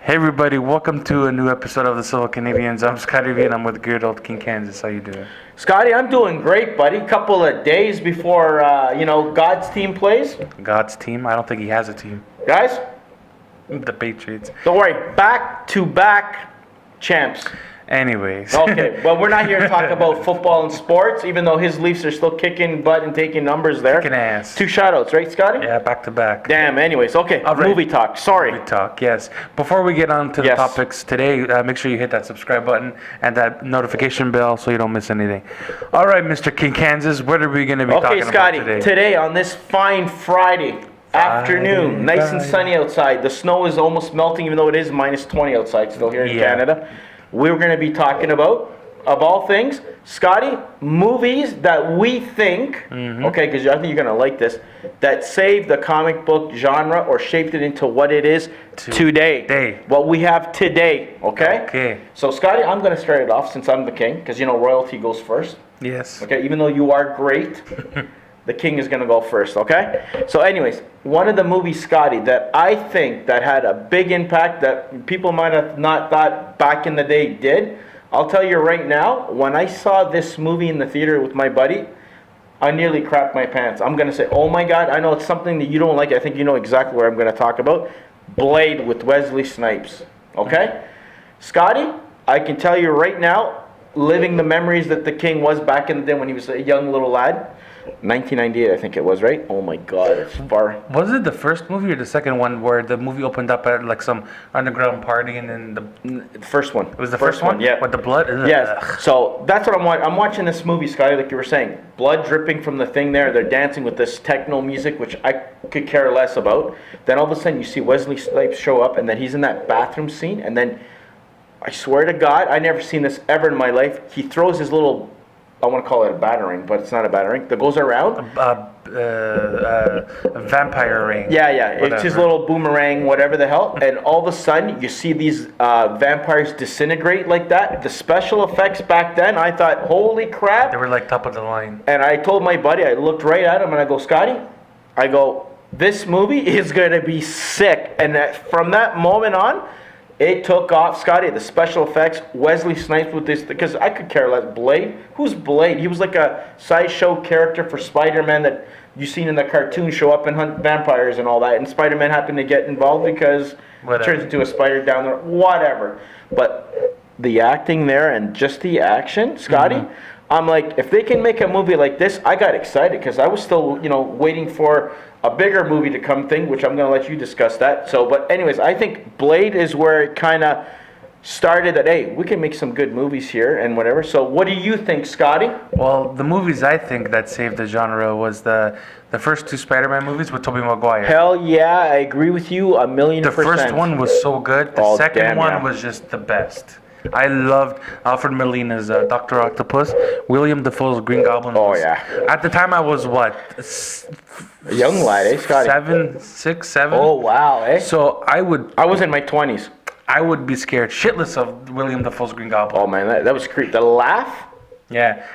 Hey everybody, welcome to a new episode of the Civil Canadians. I'm Scotty V and I'm with good old King Kansas. How you doing? Scotty, I'm doing great, buddy. Couple of days before, God's team plays. God's team? I don't think he has a team. Guys, The Patriots. don't worry. Back-to-back champs. Anyways. Okay, well, we're not here to talk about football and sports, even though his Leafs are still kicking butt and taking numbers there. Kicking ass. 2 shoutouts, right, Scotty? Yeah, back to back. Damn, anyways. Okay, All right. movie talk. Sorry. Movie talk, yes. Before we get on to the Yes. topics today, make sure you hit that subscribe button and that notification bell so you don't miss anything. All right, Mr. King Kansas, what are we going to be talking Okay, Scotty, about today? today on this fine Friday afternoon, nice and sunny outside. The snow is almost melting, even though it is minus 20 outside still here in Canada. We're going to be talking about, of all things, Scotty, movies that we think, okay, because I think you're going to like this, that saved the comic book genre or shaped it into what it is today. What we have today, okay? Okay. So, Scotty, I'm going to start it off since I'm the king, because, royalty goes first. Yes. Okay, even though you are great, the king is going to go first, okay? So anyways, one of the movies, Scotty, that I think that had a big impact that people might have not thought back in the day did, I'll tell you right now, when I saw this movie in the theater with my buddy, I nearly crapped my pants. I'm going to say, oh my God, I know it's something that you don't like. I think you know exactly what I'm going to talk about. Blade with Wesley Snipes, okay? Scotty, I can tell you right now, living the memories that the king was back in the day when he was a young little lad. 1998, I think it was, right? Oh my God, it's far. Was it the first movie or the second one where the movie opened up at like some underground party and then The first one. it was the first one? Yeah. With the blood? Yes. So that's what I'm watching. I'm watching this movie, Scotty, like you were saying. Blood dripping from the thing there. They're dancing with this techno music, which I could care less about. Then all of a sudden you see Wesley Snipes show up, and then he's in that bathroom scene, and then I swear to God, I never seen this ever in my life. He throws his little, I want to call it a battering, but it's not a battering, that goes around. A vampire ring. Yeah, Whatever. it's his little boomerang, whatever the hell. And all of a sudden, you see these vampires disintegrate like that. The special effects back then, I thought, holy crap. They were like top of the line. And I told my buddy, I looked right at him and I go, Scotty, I go, this movie is going to be sick. And from that moment on, it took off, Scotty, the special effects, Wesley Snipes with this, because I could care less. Blade? Who's Blade? He was like a sideshow character for SpiderMan that you seen in the cartoon show up and hunt vampires and all that. And SpiderMan happened to get involved because it turns into a spider down there. Whatever. But the acting there and just the action, Scotty, I'm like, if they can make a movie like this, I got excited because I was still, waiting for a bigger movie to come thing, which I'm going to let you discuss that. So, but anyways, I think Blade is where it kind of started that, hey, we can make some good movies here and whatever. So what do you think, Scotty? Well, the movies I think that saved the genre was the first 2 Spider-Man movies with Tobey Maguire. Hell yeah, I agree with you 1,000,000%. The first one was so good. The second damn, one yeah. was just the best. I loved Alfred Molina's Dr. Octopus. William Dafoe's Green Goblin. Oh, yeah. At the time, I was A young lad, eh, Scotty? 7. Oh, wow, eh? So I was in my 20s. would be scared shitless of William Dafoe's Green Goblin. Oh, man, that was creepy. The laugh? Yeah.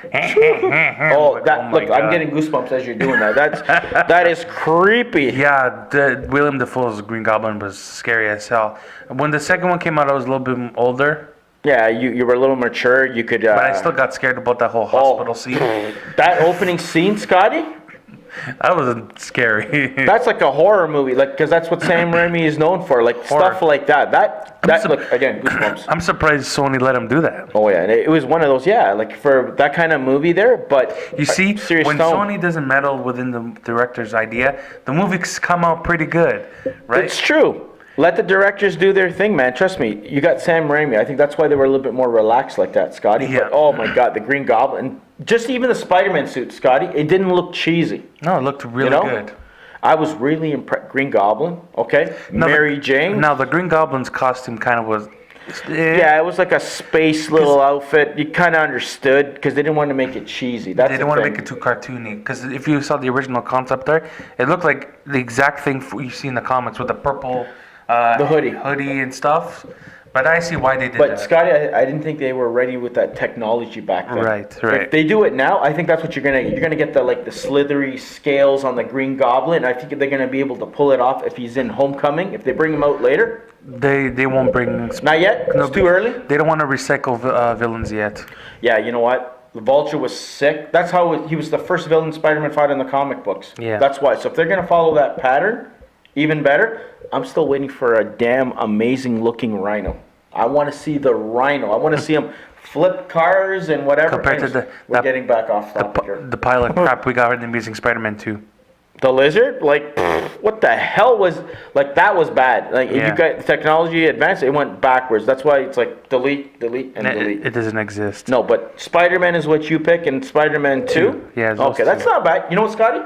Oh, Like, that my look! God. I'm getting goosebumps as you're doing that. That is creepy. Yeah, William Dafoe's Green Goblin was scary as hell. When the second one came out, I was a little bit older. Yeah, you were a little mature. You could. But I still got scared about that whole hospital scene. That opening scene, Scotty. That wasn't scary. That's like a horror movie, like because that's what Sam Raimi is known for, like Horror. stuff like that. That look again, goosebumps. I'm surprised Sony let him do that. Oh yeah, and it was one of those. Yeah, like for that kind of movie there. But You see, serious when tone. Sony doesn't meddle within the director's idea, the movies come out pretty good, right? It's true. Let the directors do their thing, man. Trust me. You got Sam Raimi. I think that's why they were a little bit more relaxed like that, Scotty. Yeah. But, oh my God, the Green Goblin. Just even the Spider-Man suit, Scotty. It didn't look cheesy. No, it looked really good. I was really impressed. Green Goblin, okay. Now Mary Jane. Now, the Green Goblin's costume kind of was... Yeah, it was like a space little outfit. You kind of understood because they didn't want to make it cheesy. That's They didn't want to make it too cartoony. Because if you saw the original concept there, it looked like the exact thing you see in the comics with the purple... The hoodie. Hoodie and stuff. But I see why they did But that. Scotty, I didn't think they were ready with that technology back then. Right. If they do it now, I think that's what you're gonna get the slithery scales on the Green Goblin. I think they're gonna be able to pull it off if he's in Homecoming. If they bring him out later, They won't bring. not yet. No, It's too early. They don't want to recycle villains yet. Yeah, you know what? The Vulture was sick. That's how he was the first villain Spider-Man fought in the comic books. Yeah. That's why. So if they're gonna follow that pattern, even better. I'm still waiting for a damn amazing looking Rhino. I want to see the Rhino. I want to see him flip cars and whatever. Compared to Anyways, the- we're that- getting back off topic here. The pile of crap we got in the Amazing Spider-Man 2. The Lizard, like, what the hell was like? That was bad. Like, if Yeah. you got technology advanced, it went backwards. That's why it's like delete, delete, and delete. It doesn't exist. No, but Spider-Man is what you pick, and Spider-Man 2? Yeah, those Okay, that's two. not bad. You know what, Scotty?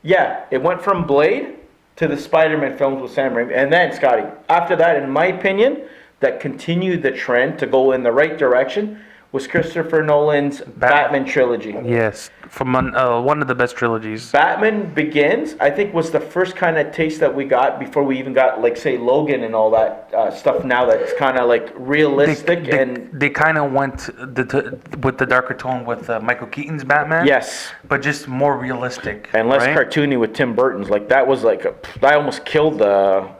Yeah, it went from Blade to the Spider-Man films with Sam Raimi. And then, Scotty, after that, in my opinion, that continued the trend to go in the right direction was Christopher Nolan's Batman trilogy. Yes, from one of the best trilogies. Batman Begins, I think, was the first kind of taste that we got before we even got, like, say, Logan and all that stuff now that's kind of, like, realistic and... They kind of went with the darker tone with Michael Keaton's Batman. Yes. But just more realistic. And less right? cartoony with Tim Burton's. Like, that was like, I almost killed the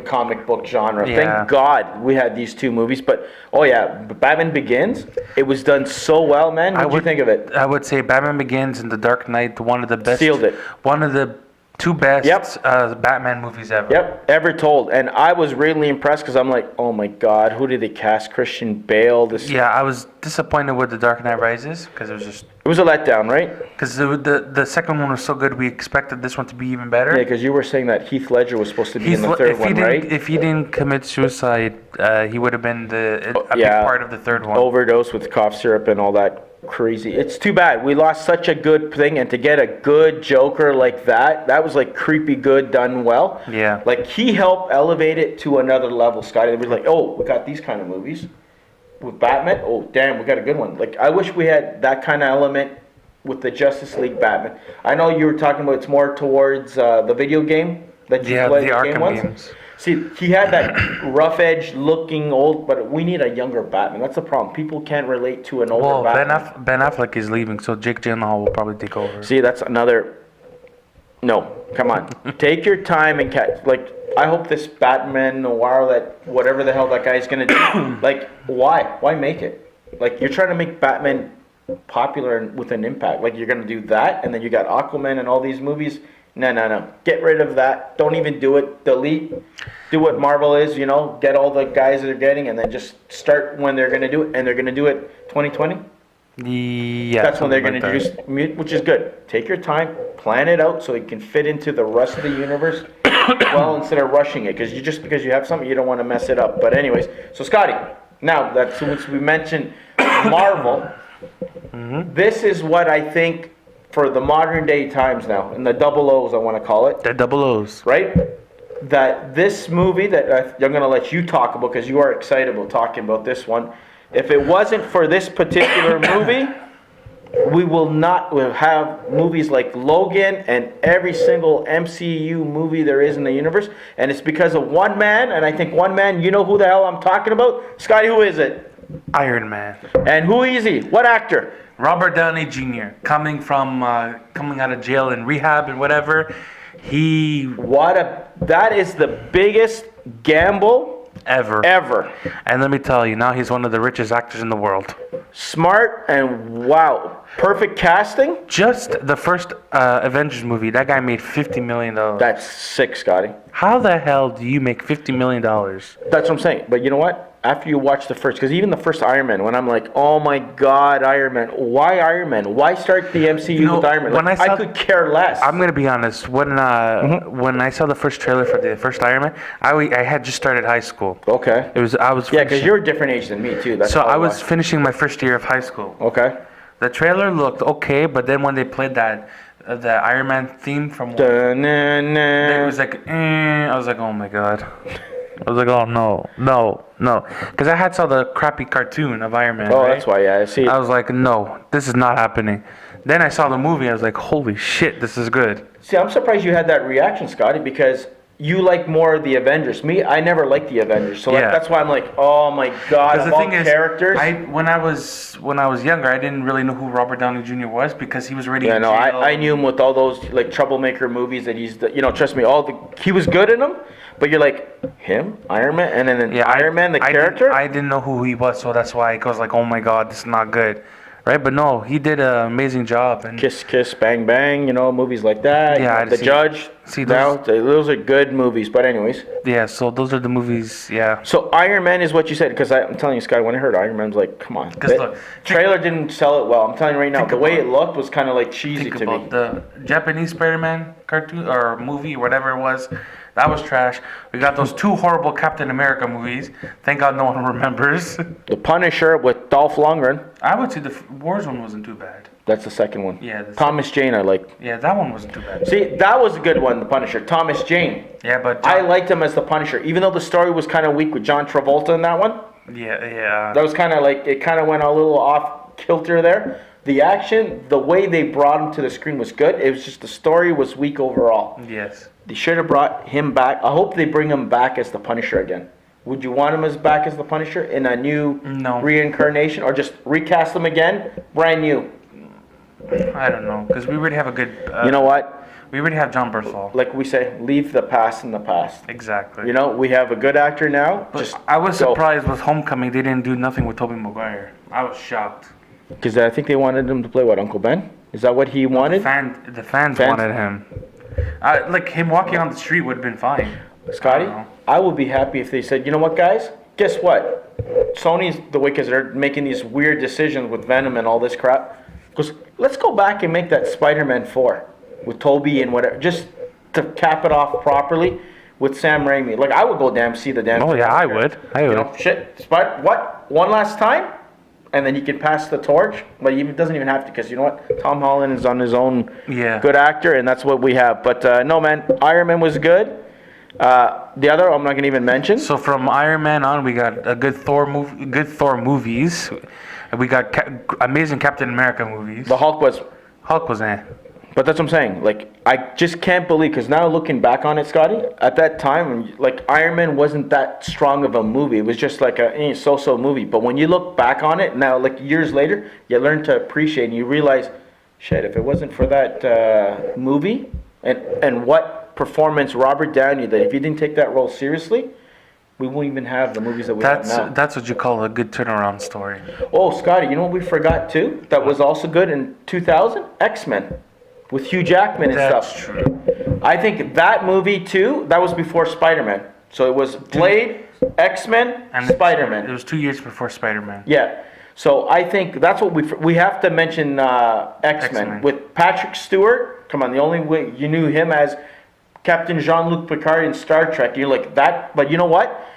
comic book genre. Yeah. Thank God we had these two movies. But, oh yeah, Batman Begins, it was done so well, man. What did you think of it? I would say Batman Begins and The Dark Knight, one of the best. Sealed it. One of the two best Yep. Batman movies ever. Yep, ever told. And I was really impressed because I'm like, oh my God, who did they cast? Christian Bale. Yeah, I was disappointed with The Dark Knight Rises because it was just It was a letdown, right? because the second one was so good. We expected this one to be even better. Yeah, because you were saying that Heath Ledger was supposed to be in the third one, right? If he didn't commit suicide, he would have been a big yeah. part of the third one. Overdose with cough syrup and all that crazy. It's too bad. We lost such a good thing, and to get a good Joker like that was like creepy good done well. Yeah. Like, he helped elevate it to another level, Scotty. It was like, oh, we got these kind of movies. With Batman, oh, damn, we got a good one. Like, I wish we had that kind of element with the Justice League Batman. I know you were talking about it's more towards the video game that you played the the game Arkham once. games. See, he had that rough edge looking old, but we need a younger Batman. That's the problem. People can't relate to an older Well, Batman. Ben Affleck is leaving, so Jake Gyllenhaal will probably take over. See, that's another. No, come on. Take your time and catch. Like, I hope this Batman noir, that whatever the hell that guy's gonna do. Like, why? Why make it? Like, you're trying to make Batman popular and with an impact. Like, you're gonna do that, and then you got Aquaman and all these movies. No. Get rid of that. Don't even do it. Delete. Do what Marvel is, you know. Get all the guys that are getting, and then just start when they're gonna do it. And they're gonna do it 2020. Yeah, That's when they're something going to like that. introduce, which is good. Take your time, plan it out so it can fit into the rest of the universe well instead of rushing it. Because because you have something, you don't want to mess it up. But anyways, so Scotty, now that since we mentioned Marvel, this is what I think for the modern day times now, in the double O's I want to call it, The double O's. right? That this movie that I'm going to let you talk about because you are excited about talking about this one. If it wasn't for this particular movie, we will not have movies like Logan and every single MCU movie there is in the universe. And it's because of one man, and I think one man, you know who the hell I'm talking about? Scotty, who is it? Iron Man. And who is he? What actor? Robert Downey Jr. coming out of jail and rehab and whatever. That is the biggest gamble ever. And let me tell you, now he's one of the richest actors in the world. Smart and wow. Perfect casting. Just the first Avengers movie, that guy made $50 million. That's sick, Scotty. How the hell do you make $50 million? That's what I'm saying. But you know what? After you watch the first, because even the first Iron Man, when I'm like, oh my God, Iron Man. Why Iron Man? Why start the MCU with Iron Man? Like, I could care less. I'm going to be honest. When I saw the first trailer for the first Iron Man, I had just started high school. Okay. Yeah, because you're a different age than me, too. That's so I probably was why. finishing my first year of high school. Okay. The trailer looked okay, but then when they played that the Iron Man theme from it was like, I was like, oh my God. I was like, oh no, because I had saw the crappy cartoon of Iron Man. Oh, right? that's why. Yeah, I see. I was like, no, this is not happening. Then I saw the movie. I was like, holy shit, this is good. See, I'm surprised you had that reaction, Scotty, because you like more of the Avengers. Me, I never liked the Avengers, so like, Yeah. that's why I'm like, oh my god, of the all thing is, characters. when I was younger, I didn't really know who Robert Downey Jr. was because he was already Yeah, in no, jail. I knew him with all those like troublemaker movies that trust me, he was good in them, but you're like, him, Iron Man, and then Iron Man, the character. I didn't know who he was, so that's why I was like, oh my god, this is not good. Right, but no, he did an amazing job. And Kiss Kiss Bang Bang, movies like that. Yeah, The Judge. Those are good movies. But anyways. Yeah, so those are the movies. Yeah. So Iron Man is what you said, because I'm telling you, Scott, when I heard Iron Man, I was like, come on. Because look, trailer didn't sell it well. I'm telling you right now, the way it looked was kind of like cheesy to me. The Japanese Spider-Man cartoon or movie, whatever it was. That was trash. We got those 2 horrible Captain America movies. Thank God no one remembers. The Punisher with Dolph Lundgren. I would say the Wars one wasn't too bad. That's the second one. Yeah. Thomas Jane I like. Yeah, that one wasn't too bad. See, that was a good one, the Punisher. Thomas Jane. Yeah, but... I liked him as the Punisher. Even though the story was kind of weak with John Travolta in that one. Yeah. That was kind of like, it kind of went a little off kilter there. The action, the way they brought him to the screen was good. It was just the story was weak overall. Yes. They should have brought him back. I hope they bring him back as the Punisher again. Would you want him back as the Punisher in a new reincarnation, or just recast him again, brand new? I don't know, because we already have a good... you know what? We already have John Berthal. Like we say, leave the past in the past. Exactly. We have a good actor now. But I was surprised with Homecoming they didn't do nothing with Tobey Maguire. I was shocked. Because I think they wanted him to play what, Uncle Ben? Is that what he wanted? The fans wanted him. Like him walking on the street would have been fine. Scotty, I would be happy if they said, you know what, guys? Guess what? Sony's the way, because they're making these weird decisions with Venom and all this crap. Because let's go back and make that Spider-Man 4 with Tobey and whatever, just to cap it off properly with Sam Raimi. Like, I would go see the damn. Oh yeah, I would. One last time, and then he can pass the torch. But he doesn't even have to, because you know what? Tom Holland is on his own. Yeah. Good actor, and that's what we have. But no, man, Iron Man was good. The other, I'm not gonna even mention. So from Iron Man on, we got a good Thor movies. We got amazing Captain America movies. The Hulk was But that's what I'm saying. Like, I just can't believe, because now looking back on it, Scotty, at that time, like, Iron Man wasn't that strong of a movie. It was just like a so-so movie. But when you look back on it now, like years later, you learn to appreciate and you realize, shit, if it wasn't for that movie and what performance Robert Downey, that if he didn't take that role seriously, we won't even have the movies that we have now. That's what you call a good turnaround story. Oh, Scotty, you know what we forgot too? That was also good in 2000? X-Men. With Hugh Jackman and stuff. That's true. I think that movie too, that was before Spider-Man. So it was Blade, X-Men, and Spider-Man. It was 2 years before Spider-Man. Yeah. So I think that's what we have to mention X-Men. With Patrick Stewart. Come on, the only way you knew him as Captain Jean-Luc Picard in Star Trek. You're like that, but you know what?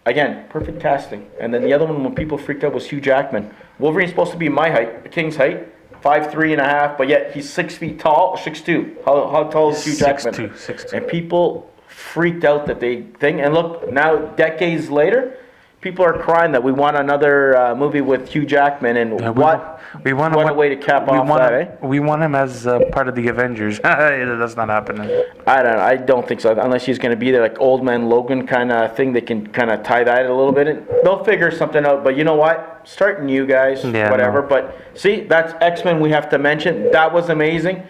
Again, perfect casting. And then the other one when people freaked out was Hugh Jackman. Wolverine's supposed to be my height, the King's height. 5'3.5", but yet he's 6 feet tall, 6'2". How tall is Hugh Jackman? 6'2". And people freaked out that and look, now decades later, people are crying that we want another movie with Hugh Jackman, and what a way to cap off that, eh? We want him as part of the Avengers. That's not happening. I don't think so, unless he's going to be there, like Old Man Logan kind of thing. They can kind of tie that a little bit in. They'll figure something out, but you know what? Start new, guys, whatever. No. But see, that's X-Men we have to mention. That was amazing.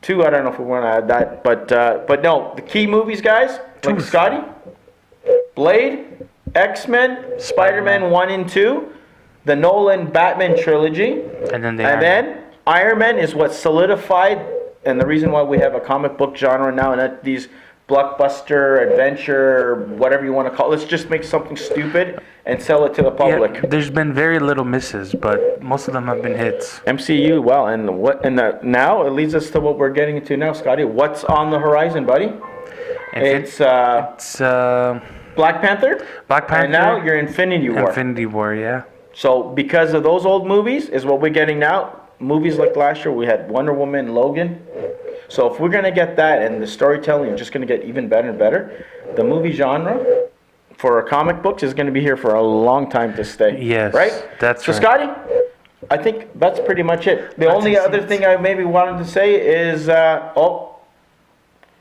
2, I don't know if we want to add that, but no, the key movies, guys, like Scotty, Blade, X-Men, Spider-Man 1 and 2, the Nolan Batman trilogy, and then Iron Man is what solidified, and the reason why we have a comic book genre now, and not these blockbuster, adventure, whatever you want to call it. Let's just make something stupid and sell it to the public. Yeah, there's been very little misses, but most of them have been hits. MCU, well, now it leads us to what we're getting into now, Scotty. What's on the horizon, buddy? It's Black Panther. And now you're Infinity War. Infinity War, yeah. So because of those old movies is what we're getting now. Movies like last year, we had Wonder Woman, Logan. So if we're going to get that, and the storytelling is just going to get even better and better, the movie genre for comic books is going to be here for a long time to stay. Yes, right? That's right. So Scotty, I think that's pretty much it. The only other thing I maybe wanted to say is,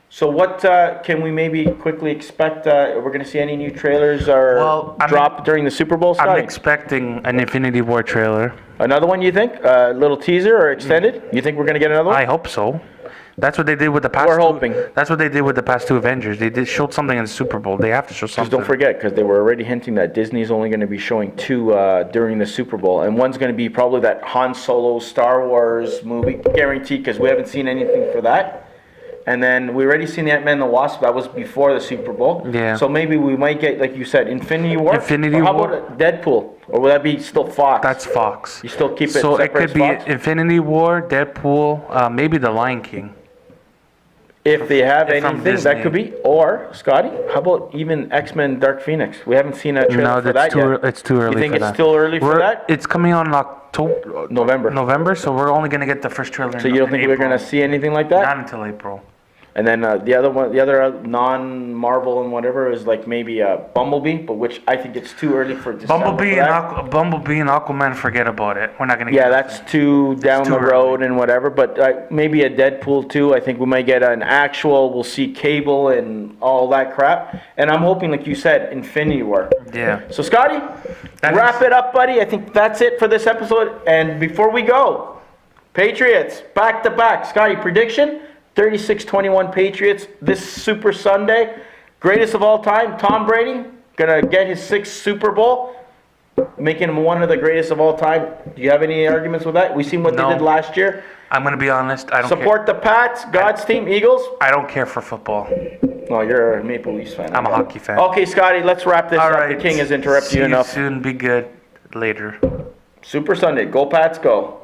So what can we maybe quickly expect? We're going to see any new trailers or drop during the Super Bowl, Scotty? I'm expecting an Infinity War trailer. Another one, you think? A little teaser or extended? You think we're going to get another one? I hope so. That's what they did with the past. We're hoping. That's what they did with the past 2 Avengers. They showed something in the Super Bowl. They have to show something. Just don't forget, because they were already hinting that Disney's only going to be showing 2 during the Super Bowl, and one's going to be probably that Han Solo Star Wars movie, guaranteed, because we haven't seen anything for that. And then we already seen the Ant-Man and the Wasp. That was before the Super Bowl. Yeah. So maybe we might get, like you said, Infinity War. Infinity How War. about Deadpool? Or will that be still Fox? That's Fox. You still keep it So separate it could as be Fox? Infinity War, Deadpool, maybe The Lion King. If they have From anything, Disney. that could be. Or, Scotty, how about even X-Men Dark Phoenix? We haven't seen a trailer No, for that's that too. yet. It's too early. You think for it's that. still early for that? It's coming on in October, November. So we're only gonna get the first trailer. So you don't think we're going to see anything like that? Not until April. And then the other non-Marvel and whatever is like maybe Bumblebee, but which I think it's too early for December. Bumblebee and Aquaman, forget about it. We're not gonna. Yeah, get that's too down too the early. road and whatever. But maybe a Deadpool too. I think we might get an actual. We'll see Cable and all that crap. And I'm hoping, like you said, Infinity War. Yeah. So Scotty, wrap it up, buddy. I think that's it for this episode. And before we go, Patriots back to back. Scotty, prediction. 36-21 Patriots this Super Sunday. Greatest of all time, Tom Brady, going to get his 6th Super Bowl, making him one of the greatest of all time. Do you have any arguments with that? We've seen what they did last year. I'm going to be honest. I don't Support the Pats, God's team, Eagles. I don't care for football. No, you're a Maple Leafs fan. I'm a hockey fan. Okay, Scotty, let's wrap this All up. right. The King has interrupted See you enough. Soon. Be good. Later. Super Sunday. Go Pats, go.